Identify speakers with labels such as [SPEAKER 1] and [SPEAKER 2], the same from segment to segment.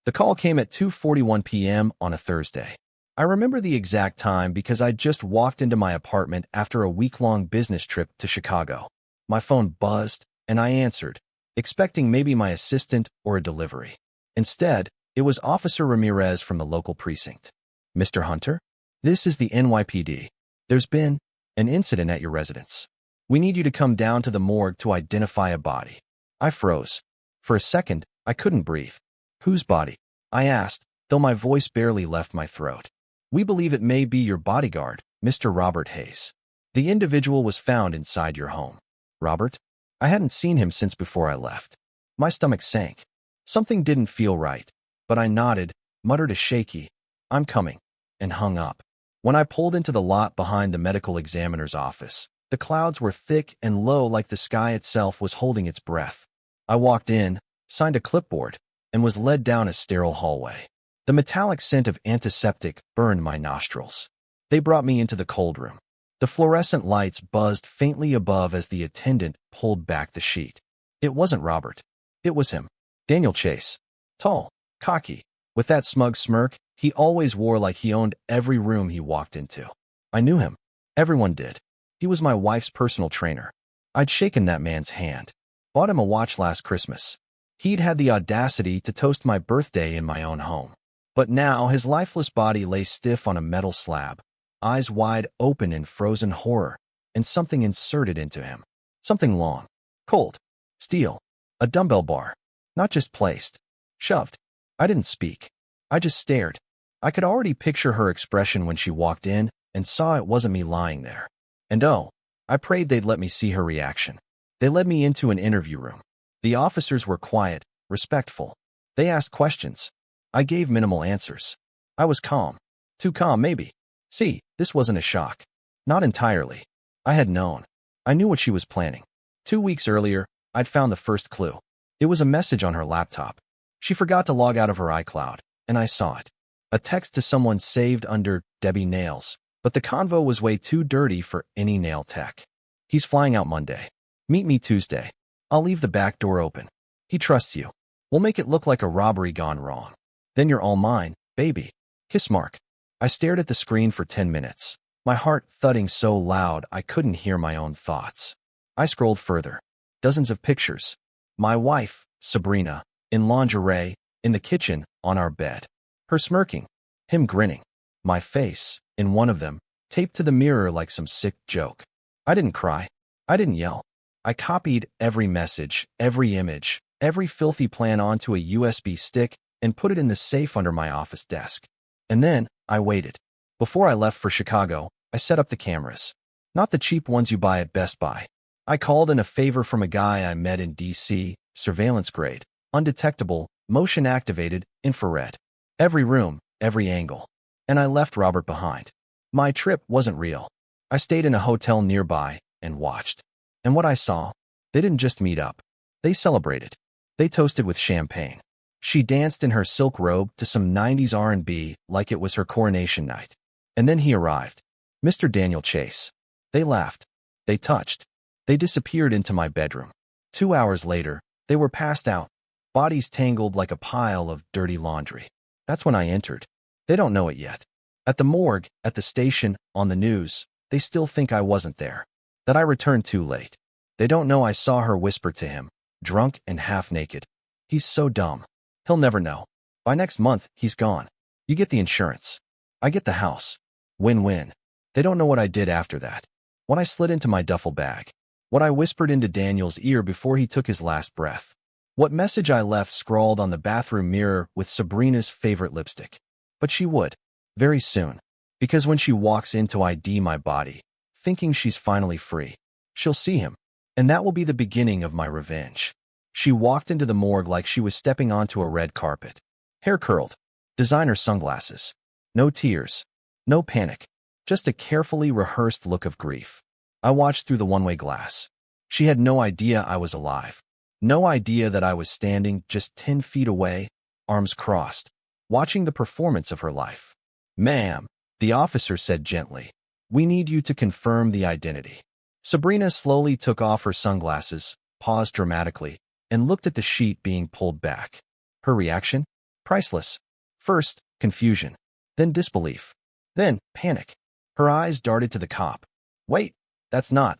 [SPEAKER 1] The call came at 2:41 p.m. on a Thursday. I remember the exact time because I'd just walked into my apartment after a week-long business trip to Chicago. My phone buzzed, and I answered, expecting maybe my assistant or a delivery. Instead, it was Officer Ramirez from the local precinct. "Mr. Hunter? This is the NYPD. There's been an incident at your residence. We need you to come down to the morgue to identify a body." I froze. For a second, I couldn't breathe. "Whose body?" I asked, though my voice barely left my throat. "We believe it may be your bodyguard, Mr. Robert Hayes. The individual was found inside your home." Robert? I hadn't seen him since before I left. My stomach sank. Something didn't feel right, but I nodded, muttered a shaky, "I'm coming," and hung up. When I pulled into the lot behind the medical examiner's office, the clouds were thick and low like the sky itself was holding its breath. I walked in, signed a clipboard, and was led down a sterile hallway. The metallic scent of antiseptic burned my nostrils. They brought me into the cold room. The fluorescent lights buzzed faintly above as the attendant pulled back the sheet. It wasn't Robert. It was him. Daniel Chase. Tall, cocky, with that smug smirk he always wore like he owned every room he walked into. I knew him. Everyone did. He was my wife's personal trainer. I'd shaken that man's hand. Bought him a watch last Christmas. He'd had the audacity to toast my birthday in my own home. But now his lifeless body lay stiff on a metal slab, eyes wide open in frozen horror, and something inserted into him. Something long, cold, steel, a dumbbell bar. Not just placed, shoved. I didn't speak. I just stared. I could already picture her expression when she walked in and saw it wasn't me lying there. And oh, I prayed they'd let me see her reaction. They led me into an interview room. The officers were quiet, respectful. They asked questions. I gave minimal answers. I was calm. Too calm, maybe. See, this wasn't a shock. Not entirely. I had known. I knew what she was planning. 2 weeks earlier, I'd found the first clue. It was a message on her laptop. She forgot to log out of her iCloud, and I saw it. A text to someone saved under Debbie Nails, but the convo was way too dirty for any nail tech. "He's flying out Monday. Meet me Tuesday. I'll leave the back door open. He trusts you. We'll make it look like a robbery gone wrong. Then you're all mine, baby. Kiss mark." I stared at the screen for 10 minutes, my heart thudding so loud I couldn't hear my own thoughts. I scrolled further. Dozens of pictures. My wife, Sabrina, in lingerie, in the kitchen, on our bed. Her smirking. Him grinning. My face, in one of them, taped to the mirror like some sick joke. I didn't cry. I didn't yell. I copied every message, every image, every filthy plan onto a USB stick and put it in the safe under my office desk. And then, I waited. Before I left for Chicago, I set up the cameras. Not the cheap ones you buy at Best Buy. I called in a favor from a guy I met in DC, surveillance grade, undetectable, motion-activated, infrared. Every room, every angle. And I left Robert behind. My trip wasn't real. I stayed in a hotel nearby and watched. And what I saw, they didn't just meet up. They celebrated. They toasted with champagne. She danced in her silk robe to some 90s R&B like it was her coronation night. And then he arrived. Mr. Daniel Chase. They laughed. They touched. They disappeared into my bedroom. 2 hours later, they were passed out, bodies tangled like a pile of dirty laundry. That's when I entered. They don't know it yet. At the morgue, at the station, on the news, they still think I wasn't there. That I returned too late. They don't know I saw her whisper to him, drunk and half-naked. He's so dumb. He'll never know. By next month, he's gone. You get the insurance. I get the house. Win-win. They don't know what I did after that. When I slid into my duffel bag. What I whispered into Daniel's ear before he took his last breath. What message I left scrawled on the bathroom mirror with Sabrina's favorite lipstick. But she would. Very soon. Because when she walks in to ID my body, thinking she's finally free, she'll see him. And that will be the beginning of my revenge. She walked into the morgue like she was stepping onto a red carpet. Hair curled. Designer sunglasses. No tears. No panic. Just a carefully rehearsed look of grief. I watched through the one-way glass. She had no idea I was alive. No idea that I was standing just 10 feet away, arms crossed, watching the performance of her life. "Ma'am," the officer said gently, "we need you to confirm the identity." Sabrina slowly took off her sunglasses, paused dramatically, and looked at the sheet being pulled back. Her reaction? Priceless. First, confusion. Then disbelief. Then, panic. Her eyes darted to the cop. Wait, that's not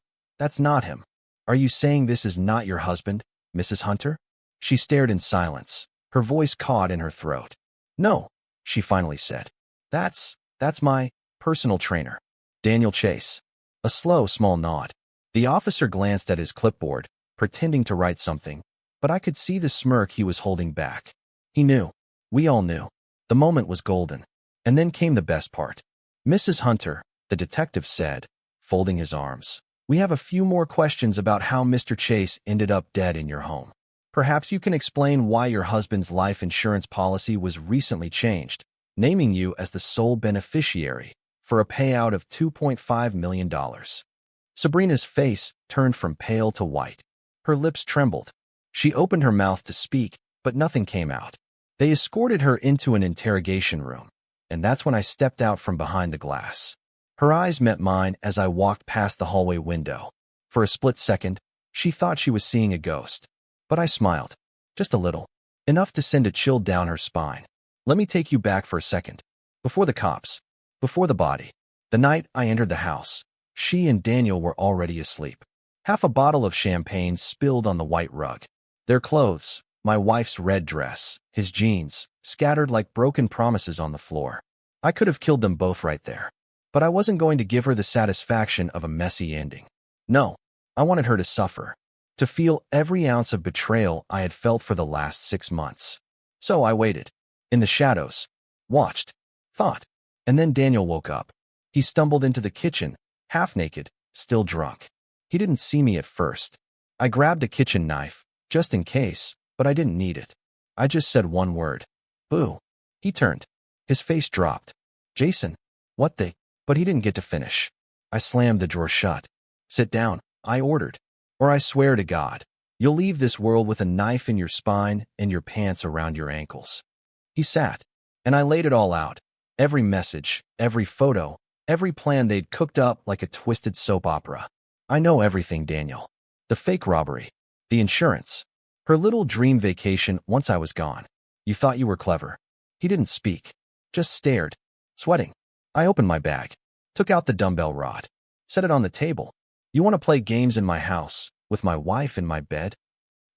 [SPEAKER 1] him. Are you saying this is not your husband, Mrs. Hunter? She stared in silence, her voice caught in her throat. No, she finally said. That's my personal trainer, Daniel Chase. A slow, small nod. The officer glanced at his clipboard, pretending to write something, but I could see the smirk he was holding back. He knew. We all knew. The moment was golden. And then came the best part. Mrs. Hunter, the detective said, folding his arms. We have a few more questions about how Mr. Chase ended up dead in your home. Perhaps you can explain why your husband's life insurance policy was recently changed, naming you as the sole beneficiary for a payout of $2.5 million. Sabrina's face turned from pale to white. Her lips trembled. She opened her mouth to speak, but nothing came out. They escorted her into an interrogation room, and that's when I stepped out from behind the glass. Her eyes met mine as I walked past the hallway window. For a split second, she thought she was seeing a ghost. But I smiled. Just a little. Enough to send a chill down her spine. Let me take you back for a second. Before the cops. Before the body. The night I entered the house, she and Daniel were already asleep. Half a bottle of champagne spilled on the white rug. Their clothes, my wife's red dress, his jeans, scattered like broken promises on the floor. I could have killed them both right there. But I wasn't going to give her the satisfaction of a messy ending. No, I wanted her to suffer. To feel every ounce of betrayal I had felt for the last 6 months. So I waited. In the shadows. Watched. Thought. And then Daniel woke up. He stumbled into the kitchen, half naked, still drunk. He didn't see me at first. I grabbed a kitchen knife, just in case, but I didn't need it. I just said one word. Boo. He turned. His face dropped. Jason. What the? But he didn't get to finish. I slammed the drawer shut. Sit down, I ordered. Or I swear to God, you'll leave this world with a knife in your spine and your pants around your ankles. He sat, and I laid it all out. Every message, every photo, every plan they'd cooked up like a twisted soap opera. I know everything, Daniel. The fake robbery. The insurance. Her little dream vacation once I was gone. You thought you were clever. He didn't speak. Just stared. Sweating. I opened my bag. Took out the dumbbell rod. Set it on the table. You want to play games in my house, with my wife in my bed?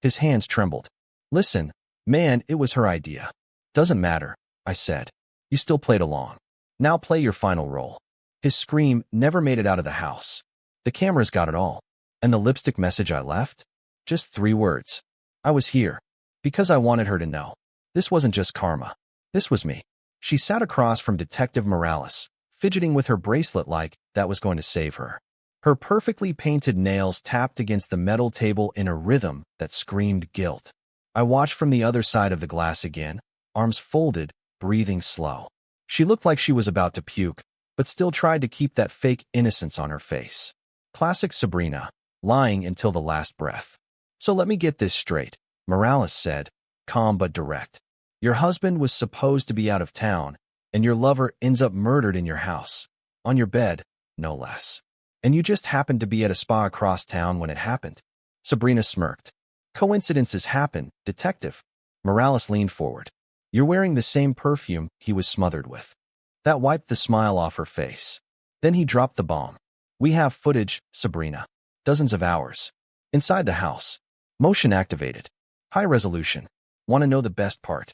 [SPEAKER 1] His hands trembled. Listen, man, it was her idea. Doesn't matter, I said. You still played along. Now play your final role. His scream never made it out of the house. The cameras got it all. And the lipstick message I left? Just 3 words. I was here. Because I wanted her to know. This wasn't just karma. This was me. She sat across from Detective Morales, fidgeting with her bracelet like that was going to save her. Her perfectly painted nails tapped against the metal table in a rhythm that screamed guilt. I watched from the other side of the glass again, arms folded, breathing slow. She looked like she was about to puke, but still tried to keep that fake innocence on her face. Classic Sabrina, lying until the last breath. So let me get this straight, Morales said, calm but direct. Your husband was supposed to be out of town, and your lover ends up murdered in your house. On your bed, no less. And you just happened to be at a spa across town when it happened. Sabrina smirked. Coincidences happen, detective. Morales leaned forward. You're wearing the same perfume he was smothered with. That wiped the smile off her face. Then he dropped the bomb. We have footage, Sabrina. Dozens of hours. Inside the house. Motion activated. High resolution. Want to know the best part?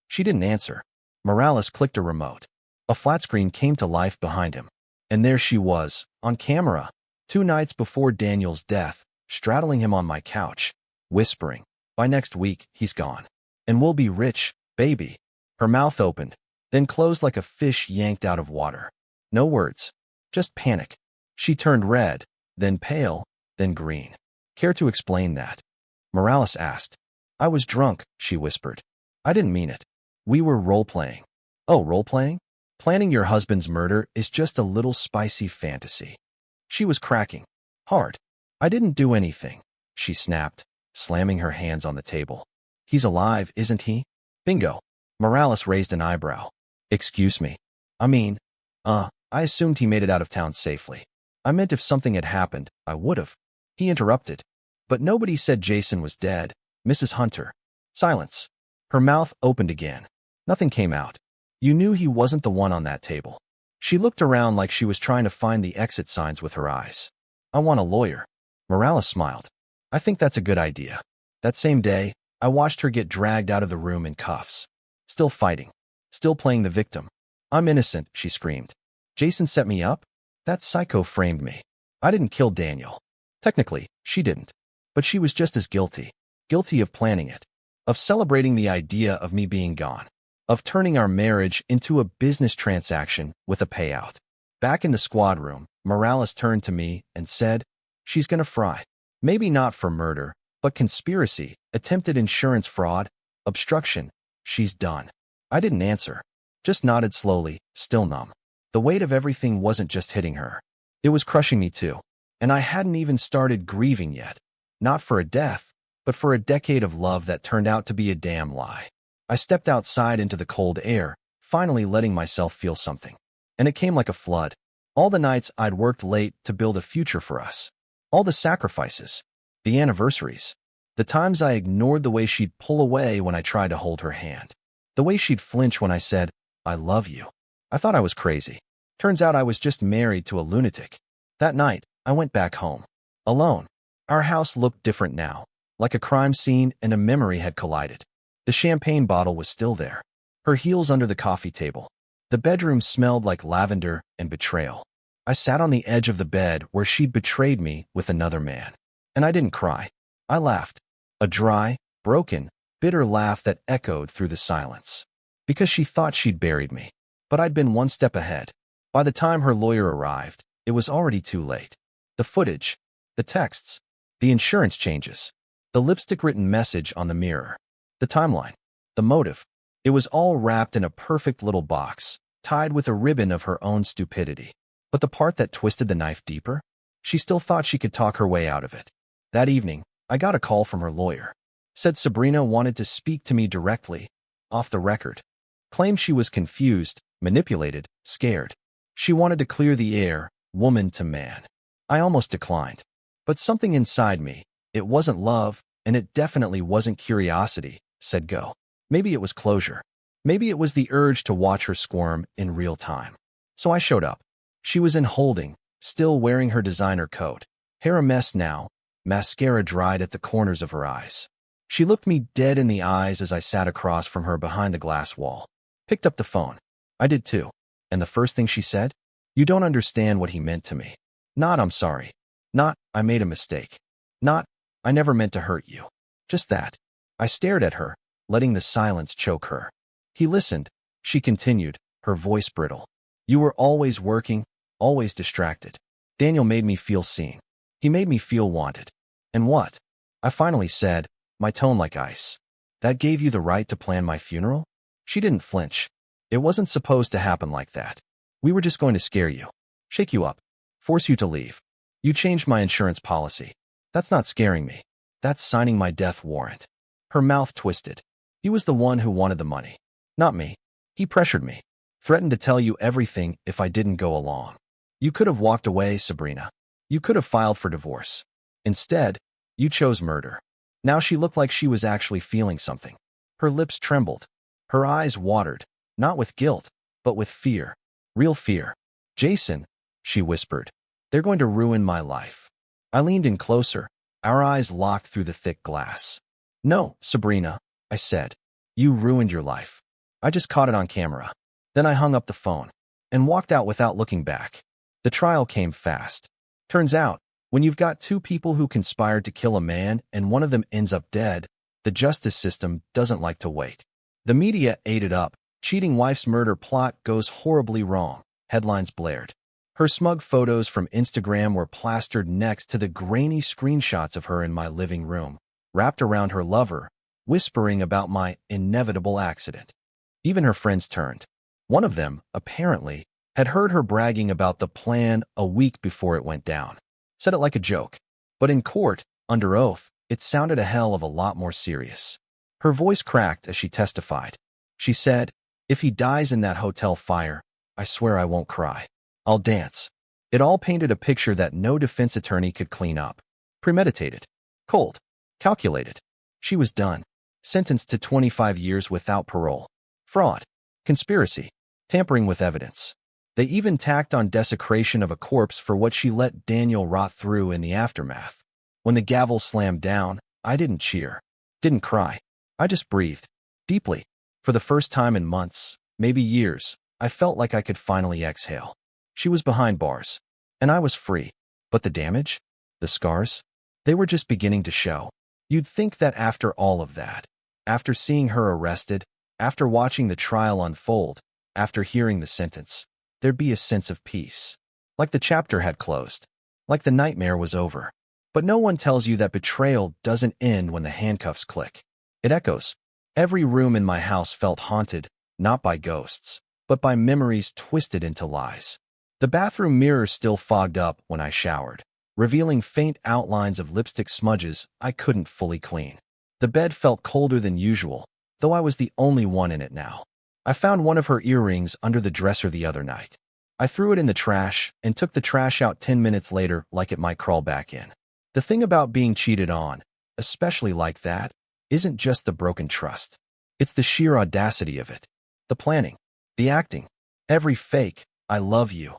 [SPEAKER 1] She didn't answer. Morales clicked a remote. A flat screen came to life behind him. And there she was, on camera, 2 nights before Daniel's death, straddling him on my couch, whispering, by next week, he's gone. And we'll be rich, baby. Her mouth opened, then closed like a fish yanked out of water. No words, just panic. She turned red, then pale, then green. Care to explain that? Morales asked. I was drunk, she whispered. I didn't mean it. We were role-playing. Oh, role-playing? Planning your husband's murder is just a little spicy fantasy. She was cracking. Hard. I didn't do anything, she snapped, slamming her hands on the table. He's alive, isn't he? Bingo. Morales raised an eyebrow. Excuse me. I mean, I assumed he made it out of town safely. I meant if something had happened, I would've. He interrupted. But nobody said Jason was dead, Mrs. Hunter. Silence. Her mouth opened again. Nothing came out. You knew he wasn't the one on that table. She looked around like she was trying to find the exit signs with her eyes. I want a lawyer. Morales smiled. I think that's a good idea. That same day, I watched her get dragged out of the room in cuffs. Still fighting. Still playing the victim. I'm innocent, she screamed. Jason set me up? That psycho framed me. I didn't kill Daniel. Technically, she didn't. But she was just as guilty. Guilty of planning it. Of celebrating the idea of me being gone. Of turning our marriage into a business transaction with a payout. Back in the squad room, Morales turned to me and said, she's gonna fry. Maybe not for murder, but conspiracy, attempted insurance fraud, obstruction. She's done. I didn't answer. Just nodded slowly, still numb. The weight of everything wasn't just hitting her. It was crushing me too. And I hadn't even started grieving yet. Not for a death, but for a decade of love that turned out to be a damn lie. I stepped outside into the cold air, finally letting myself feel something. And it came like a flood. All the nights I'd worked late to build a future for us. All the sacrifices. The anniversaries. The times I ignored the way she'd pull away when I tried to hold her hand. The way she'd flinch when I said, I love you. I thought I was crazy. Turns out I was just married to a lunatic. That night, I went back home. Alone. Our house looked different now. Like a crime scene and a memory had collided. The champagne bottle was still there. Her heels under the coffee table. The bedroom smelled like lavender and betrayal. I sat on the edge of the bed where she'd betrayed me with another man. And I didn't cry. I laughed. A dry, broken, bitter laugh that echoed through the silence. Because she thought she'd buried me. But I'd been one step ahead. By the time her lawyer arrived, it was already too late. The footage, the texts, the insurance changes, the lipstick-written message on the mirror, the timeline, the motive. It was all wrapped in a perfect little box, tied with a ribbon of her own stupidity. But the part that twisted the knife deeper? She still thought she could talk her way out of it. That evening, I got a call from her lawyer. Said Sabrina wanted to speak to me directly, off the record. Claimed she was confused, manipulated, scared. She wanted to clear the air, woman to man. I almost declined. But something inside me, it wasn't love, and it definitely wasn't curiosity, said go. Maybe it was closure. Maybe it was the urge to watch her squirm in real time. So I showed up. She was in holding, still wearing her designer coat. Hair a mess now, mascara dried at the corners of her eyes. She looked me dead in the eyes as I sat across from her behind the glass wall. Picked up the phone. I did too. And the first thing she said? You don't understand what he meant to me. Not, I'm sorry. Not, I made a mistake. Not, I never meant to hurt you. Just that. I stared at her, letting the silence choke her. He listened. She continued, her voice brittle. You were always working, always distracted. Daniel made me feel seen. He made me feel wanted. And what? I finally said, my tone like ice. That gave you the right to plan my funeral? She didn't flinch. It wasn't supposed to happen like that. We were just going to scare you. Shake you up. Force you to leave. You changed my insurance policy. That's not scaring me. That's signing my death warrant. Her mouth twisted. He was the one who wanted the money. Not me. He pressured me. Threatened to tell you everything if I didn't go along. You could have walked away, Sabrina. You could have filed for divorce. Instead, you chose murder. Now she looked like she was actually feeling something. Her lips trembled. Her eyes watered, not with guilt, but with fear. Real fear. Jason, she whispered. They're going to ruin my life. I leaned in closer, our eyes locked through the thick glass. No, Sabrina, I said. You ruined your life. I just caught it on camera. Then I hung up the phone and walked out without looking back. The trial came fast. Turns out, when you've got two people who conspired to kill a man and one of them ends up dead, the justice system doesn't like to wait. The media ate it up. Cheating wife's murder plot goes horribly wrong. Headlines blared. Her smug photos from Instagram were plastered next to the grainy screenshots of her in my living room, wrapped around her lover, whispering about my inevitable accident. Even her friends turned. One of them, apparently, had heard her bragging about the plan a week before it went down. Said it like a joke. But in court, under oath, it sounded a hell of a lot more serious. Her voice cracked as she testified. She said, if he dies in that hotel fire, I swear I won't cry. I'll dance. It all painted a picture that no defense attorney could clean up. Premeditated. Cold. Calculated. She was done. Sentenced to 25 years without parole. fraud, conspiracy, tampering with evidence. They even tacked on desecration of a corpse for what she let Daniel rot through in the aftermath. When the gavel slammed down, I didn't cheer, didn't cry. I just breathed, deeply. For the first time in months, maybe years, I felt like I could finally exhale. She was behind bars, and I was free. But the damage? The scars? They were just beginning to show. You'd think that after all of that, after seeing her arrested, after watching the trial unfold, after hearing the sentence, there'd be a sense of peace. Like the chapter had closed. Like the nightmare was over. But no one tells you that betrayal doesn't end when the handcuffs click. It echoes. Every room in my house felt haunted, not by ghosts, but by memories twisted into lies. The bathroom mirror still fogged up when I showered, revealing faint outlines of lipstick smudges I couldn't fully clean. The bed felt colder than usual, though I was the only one in it now. I found one of her earrings under the dresser the other night. I threw it in the trash and took the trash out 10 minutes later like it might crawl back in. The thing about being cheated on, especially like that, isn't just the broken trust. It's the sheer audacity of it. The planning, the acting, every fake, I love you,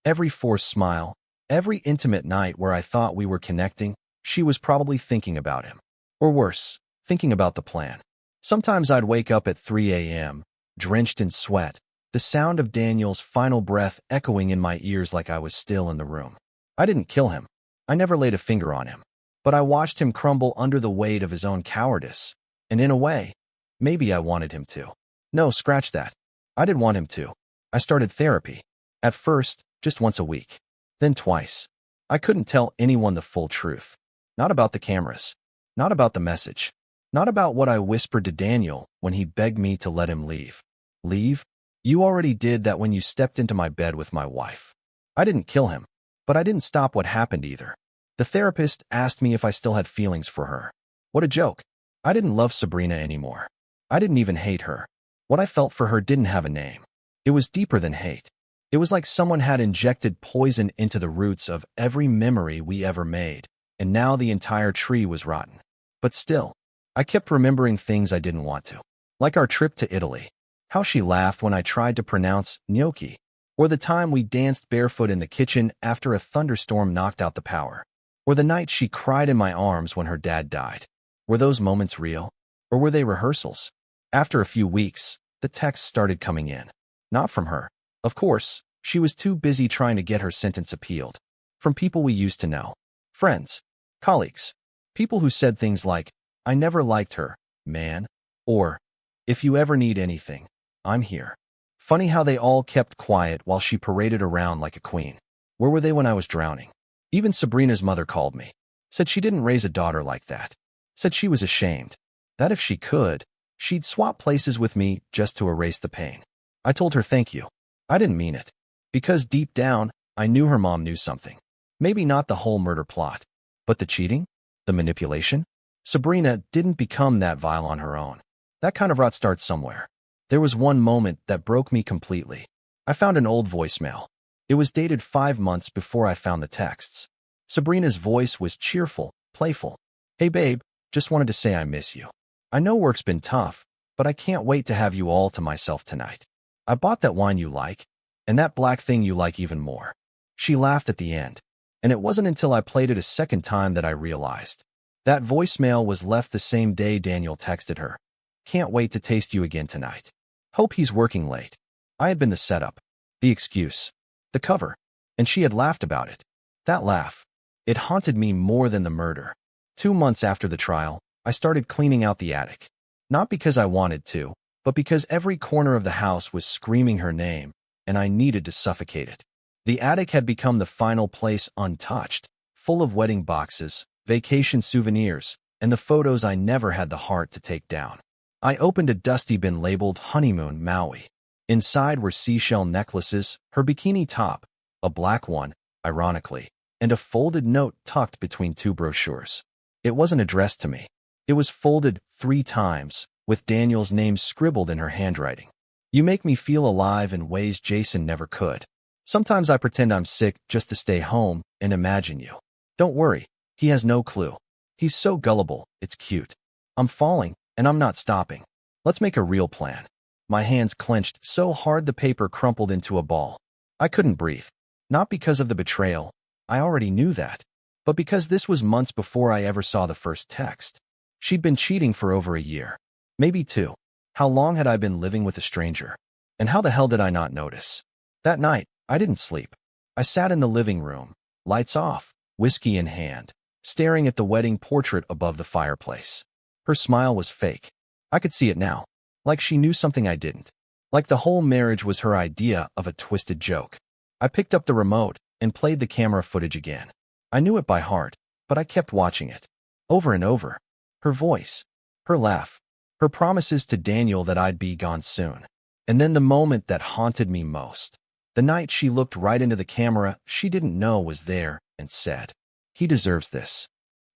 [SPEAKER 1] every forced smile, every intimate night where I thought we were connecting, she was probably thinking about him. Or worse, thinking about the plan. Sometimes I'd wake up at 3 a.m., drenched in sweat, the sound of Daniel's final breath echoing in my ears like I was still in the room. I didn't kill him. I never laid a finger on him. But I watched him crumble under the weight of his own cowardice. And in a way, maybe I wanted him to. No, scratch that. I didn't want him to. I started therapy. At first, just once a week. Then twice. I couldn't tell anyone the full truth. Not about the cameras. Not about the message. Not about what I whispered to Daniel when he begged me to let him leave. Leave? You already did that when you stepped into my bed with my wife. I didn't kill him. But I didn't stop what happened either. The therapist asked me if I still had feelings for her. What a joke. I didn't love Sabrina anymore. I didn't even hate her. What I felt for her didn't have a name. It was deeper than hate. It was like someone had injected poison into the roots of every memory we ever made, and now the entire tree was rotten. But still, I kept remembering things I didn't want to. Like our trip to Italy. How she laughed when I tried to pronounce gnocchi. Or the time we danced barefoot in the kitchen after a thunderstorm knocked out the power. Or the night she cried in my arms when her dad died. Were those moments real? Or were they rehearsals? After a few weeks, the texts started coming in. Not from her. Of course, she was too busy trying to get her sentence appealed. From people we used to know. Friends. Colleagues. People who said things like, I never liked her, man. Or, if you ever need anything, I'm here. Funny how they all kept quiet while she paraded around like a queen. Where were they when I was drowning? Even Sabrina's mother called me. Said she didn't raise a daughter like that. Said she was ashamed. That if she could, she'd swap places with me just to erase the pain. I told her thank you. I didn't mean it. Because deep down, I knew her mom knew something. Maybe not the whole murder plot. But the cheating? The manipulation? Sabrina didn't become that vile on her own. That kind of rot starts somewhere. There was one moment that broke me completely. I found an old voicemail. It was dated 5 months before I found the texts. Sabrina's voice was cheerful, playful. Hey babe, just wanted to say I miss you. I know work's been tough, but I can't wait to have you all to myself tonight. I bought that wine you like, and that black thing you like even more. She laughed at the end, and it wasn't until I played it a second time that I realized. That voicemail was left the same day Daniel texted her. Can't wait to taste you again tonight. Hope he's working late. I had been the setup, the excuse, the cover, and she had laughed about it. That laugh, it haunted me more than the murder. 2 months after the trial, I started cleaning out the attic. Not because I wanted to, but because every corner of the house was screaming her name, and I needed to suffocate it. The attic had become the final place untouched, full of wedding boxes, vacation souvenirs, and the photos I never had the heart to take down. I opened a dusty bin labeled Honeymoon Maui. Inside were seashell necklaces, her bikini top, a black one, ironically, and a folded note tucked between 2 brochures. It wasn't addressed to me. It was folded 3 times, with Daniel's name scribbled in her handwriting. You make me feel alive in ways Jason never could. Sometimes I pretend I'm sick just to stay home and imagine you. Don't worry, he has no clue. He's so gullible, it's cute. I'm falling, and I'm not stopping. Let's make a real plan. My hands clenched so hard the paper crumpled into a ball. I couldn't breathe. Not because of the betrayal. I already knew that. But because this was months before I ever saw the first text. She'd been cheating for over a year. Maybe 2. How long had I been living with a stranger? And how the hell did I not notice? That night, I didn't sleep. I sat in the living room, lights off, whiskey in hand, staring at the wedding portrait above the fireplace. Her smile was fake. I could see it now. Like she knew something I didn't. Like the whole marriage was her idea of a twisted joke. I picked up the remote and played the camera footage again. I knew it by heart, but I kept watching it. Over and over. Her voice. Her laugh. Her promises to Daniel that I'd be gone soon. And then the moment that haunted me most. The night she looked right into the camera she didn't know was there and said, "He deserves this."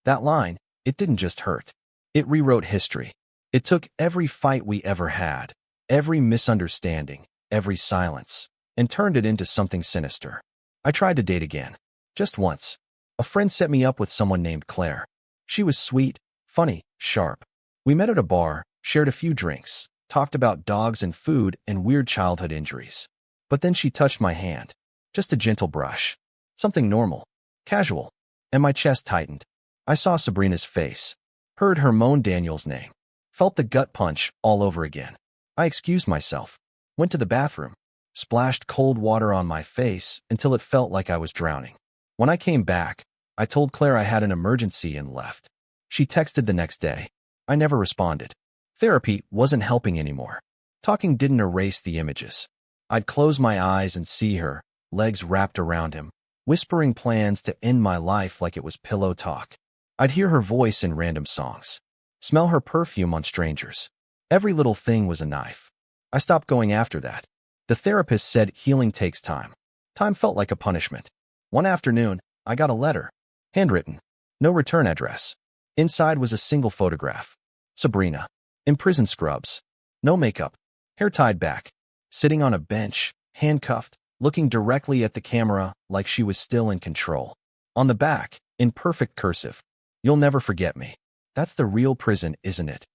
[SPEAKER 1] That line, it didn't just hurt. It rewrote history. It took every fight we ever had, every misunderstanding, every silence, and turned it into something sinister. I tried to date again. Just once. A friend set me up with someone named Claire. She was sweet, funny, sharp. We met at a bar, shared a few drinks, talked about dogs and food and weird childhood injuries. But then she touched my hand. Just a gentle brush. Something normal, casual, and my chest tightened. I saw Sabrina's face, heard her moan Daniel's name, felt the gut punch all over again. I excused myself, went to the bathroom, splashed cold water on my face until it felt like I was drowning. When I came back, I told Claire I had an emergency and left. She texted the next day. I never responded. Therapy wasn't helping anymore. Talking didn't erase the images. I'd close my eyes and see her, legs wrapped around him, whispering plans to end my life like it was pillow talk. I'd hear her voice in random songs, smell her perfume on strangers. Every little thing was a knife. I stopped going after that. The therapist said healing takes time. Time felt like a punishment. One afternoon, I got a letter. Handwritten. No return address. Inside was a single photograph. Sabrina. In prison scrubs. No makeup. Hair tied back. Sitting on a bench, handcuffed, looking directly at the camera like she was still in control. On the back, in perfect cursive. "You'll never forget me." That's the real prison, isn't it?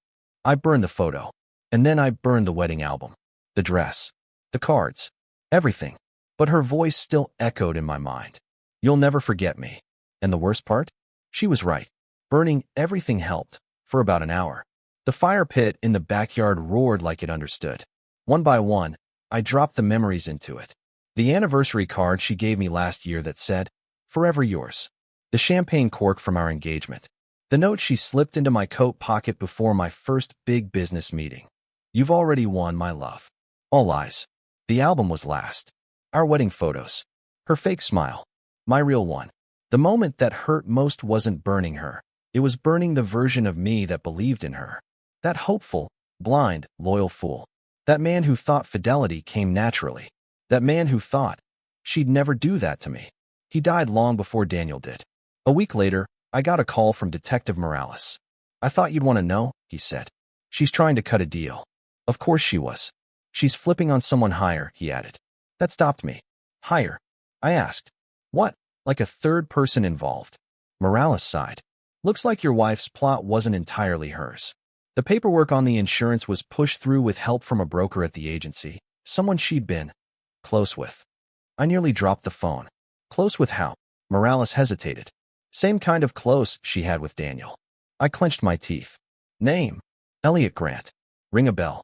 [SPEAKER 1] I burned the photo. And then I burned the wedding album. The dress. The cards. Everything. But her voice still echoed in my mind. "You'll never forget me." And the worst part? She was right. Burning everything helped. For about an hour. The fire pit in the backyard roared like it understood. One by one, I dropped the memories into it. The anniversary card she gave me last year that said, "Forever yours." The champagne cork from our engagement. The note she slipped into my coat pocket before my first big business meeting. "You've already won, my love." All lies. The album was last. Our wedding photos. Her fake smile. My real one. The moment that hurt most wasn't burning her. It was burning the version of me that believed in her. That hopeful, blind, loyal fool. That man who thought fidelity came naturally. That man who thought she'd never do that to me. He died long before Daniel did. A week later, I got a call from Detective Morales. "I thought you'd want to know," he said. "She's trying to cut a deal." Of course she was. "She's flipping on someone higher," he added. That stopped me. "Higher?" I asked. "What? Like a third person involved?" Morales sighed. "Looks like your wife's plot wasn't entirely hers. The paperwork on the insurance was pushed through with help from a broker at the agency, someone she'd been close with." I nearly dropped the phone. "Close with how?" Morales hesitated. "Same kind of close she had with Daniel." I clenched my teeth. "Name?" "Elliot Grant." "Ring a bell?"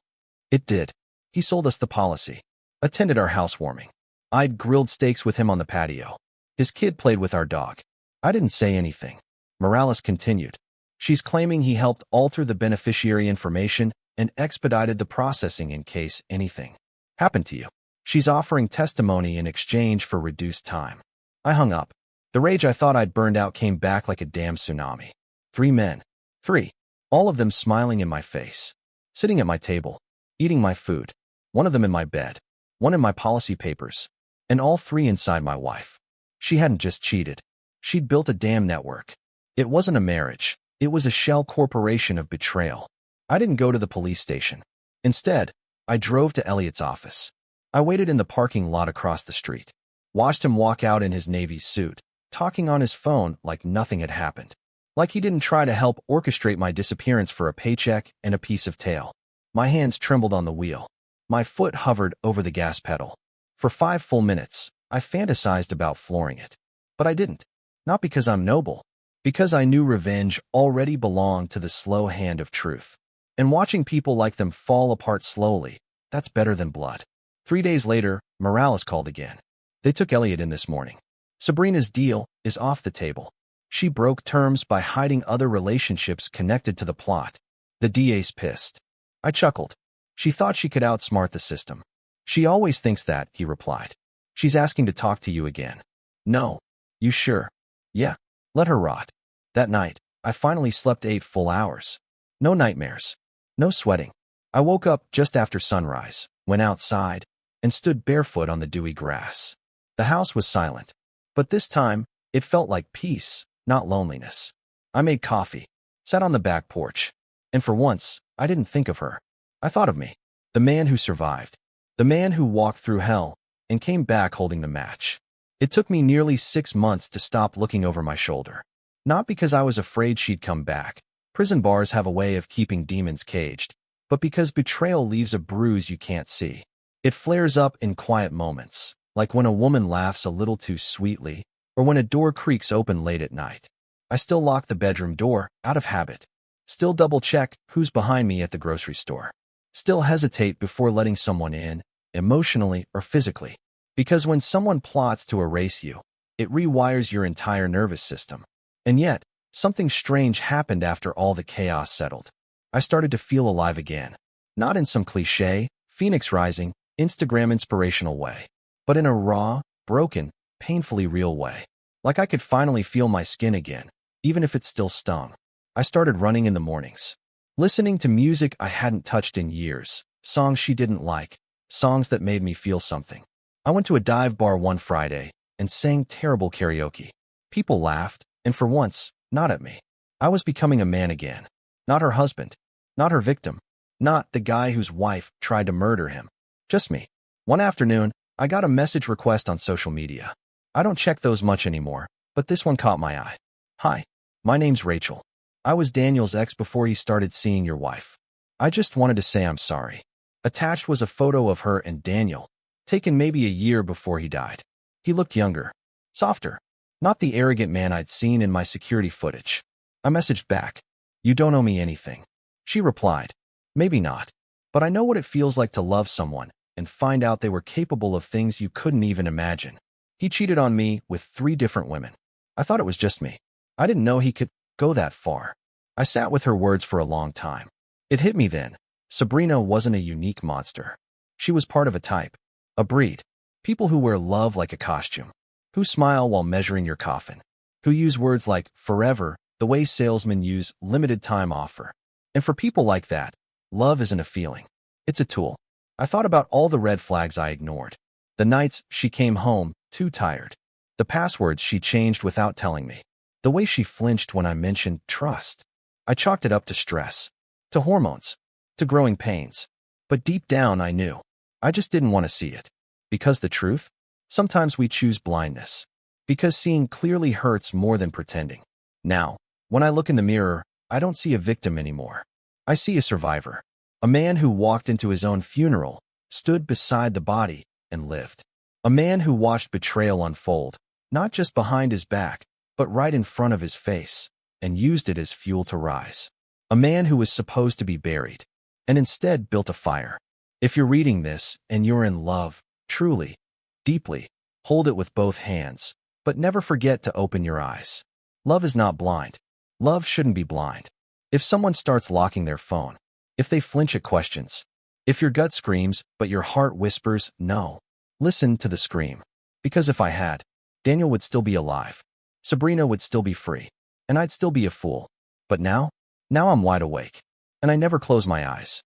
[SPEAKER 1] It did. He sold us the policy. Attended our housewarming. I'd grilled steaks with him on the patio. His kid played with our dog. I didn't say anything. Morales continued. "She's claiming he helped alter the beneficiary information and expedited the processing in case anything happened to you. She's offering testimony in exchange for reduced time." I hung up. The rage I thought I'd burned out came back like a damn tsunami. 3 men. 3. All of them smiling in my face. Sitting at my table. Eating my food. One of them in my bed. One in my policy papers. And all 3 inside my wife. She hadn't just cheated. She'd built a damn network. It wasn't a marriage. It was a shell corporation of betrayal. I didn't go to the police station. Instead, I drove to Elliot's office. I waited in the parking lot across the street. Watched him walk out in his Navy suit, talking on his phone like nothing had happened. Like he didn't try to help orchestrate my disappearance for a paycheck and a piece of tail. My hands trembled on the wheel. My foot hovered over the gas pedal. For 5 full minutes, I fantasized about flooring it. But I didn't. Not because I'm noble. Because I knew revenge already belonged to the slow hand of truth. And watching people like them fall apart slowly, that's better than blood. 3 days later, Morales called again. They took Elliot in this morning. Sabrina's deal is off the table. She broke terms by hiding other relationships connected to the plot. The DA's pissed. I chuckled. She thought she could outsmart the system. She always thinks that, he replied. She's asking to talk to you again. No. You sure? Yeah. Let her rot. That night, I finally slept 8 full hours. No nightmares. No sweating. I woke up just after sunrise, went outside, and stood barefoot on the dewy grass. The house was silent. But this time, it felt like peace, not loneliness. I made coffee, sat on the back porch, and for once, I didn't think of her. I thought of me, the man who survived, the man who walked through hell and came back holding the match. It took me nearly 6 months to stop looking over my shoulder. Not because I was afraid she'd come back. Prison bars have a way of keeping demons caged, but because betrayal leaves a bruise you can't see. It flares up in quiet moments, like when a woman laughs a little too sweetly, or when a door creaks open late at night. I still lock the bedroom door, out of habit. Still double-check who's behind me at the grocery store. Still hesitate before letting someone in, emotionally or physically. Because when someone plots to erase you, it rewires your entire nervous system. And yet, something strange happened after all the chaos settled. I started to feel alive again. Not in some cliché, Phoenix Rising, Instagram inspirational way, but in a raw, broken, painfully real way. Like I could finally feel my skin again, even if it still stung. I started running in the mornings, listening to music I hadn't touched in years, songs she didn't like, songs that made me feel something. I went to a dive bar one Friday and sang terrible karaoke. People laughed, and for once, not at me. I was becoming a man again. Not her husband. Not her victim. Not the guy whose wife tried to murder him. Just me. One afternoon, I got a message request on social media. I don't check those much anymore, but this one caught my eye. Hi, my name's Rachel. I was Daniel's ex before he started seeing your wife. I just wanted to say I'm sorry. Attached was a photo of her and Daniel, taken maybe a year before he died. He looked younger, softer, not the arrogant man I'd seen in my security footage. I messaged back, "You don't owe me anything." She replied, "Maybe not, but I know what it feels like to love someone and find out they were capable of things you couldn't even imagine." He cheated on me with 3 different women. I thought it was just me. I didn't know he could go that far. I sat with her words for a long time. It hit me then. Sabrina wasn't a unique monster. She was part of a type, a breed. People who wear love like a costume, who smile while measuring your coffin, who use words like forever the way salesmen use limited time offer. And for people like that, love isn't a feeling. It's a tool. I thought about all the red flags I ignored. The nights she came home too tired. The passwords she changed without telling me. The way she flinched when I mentioned trust. I chalked it up to stress, to hormones, to growing pains. But deep down I knew. I just didn't want to see it. Because the truth? Sometimes we choose blindness. Because seeing clearly hurts more than pretending. Now, when I look in the mirror, I don't see a victim anymore. I see a survivor. A man who walked into his own funeral, stood beside the body, and lived. A man who watched betrayal unfold, not just behind his back, but right in front of his face, and used it as fuel to rise. A man who was supposed to be buried, and instead built a fire. If you're reading this, and you're in love, truly, deeply, hold it with both hands, but never forget to open your eyes. Love is not blind. Love shouldn't be blind. If someone starts locking their phone, if they flinch at questions, if your gut screams, but your heart whispers no, listen to the scream. Because if I had, Daniel would still be alive. Sabrina would still be free. And I'd still be a fool. But now I'm wide awake. And I never close my eyes.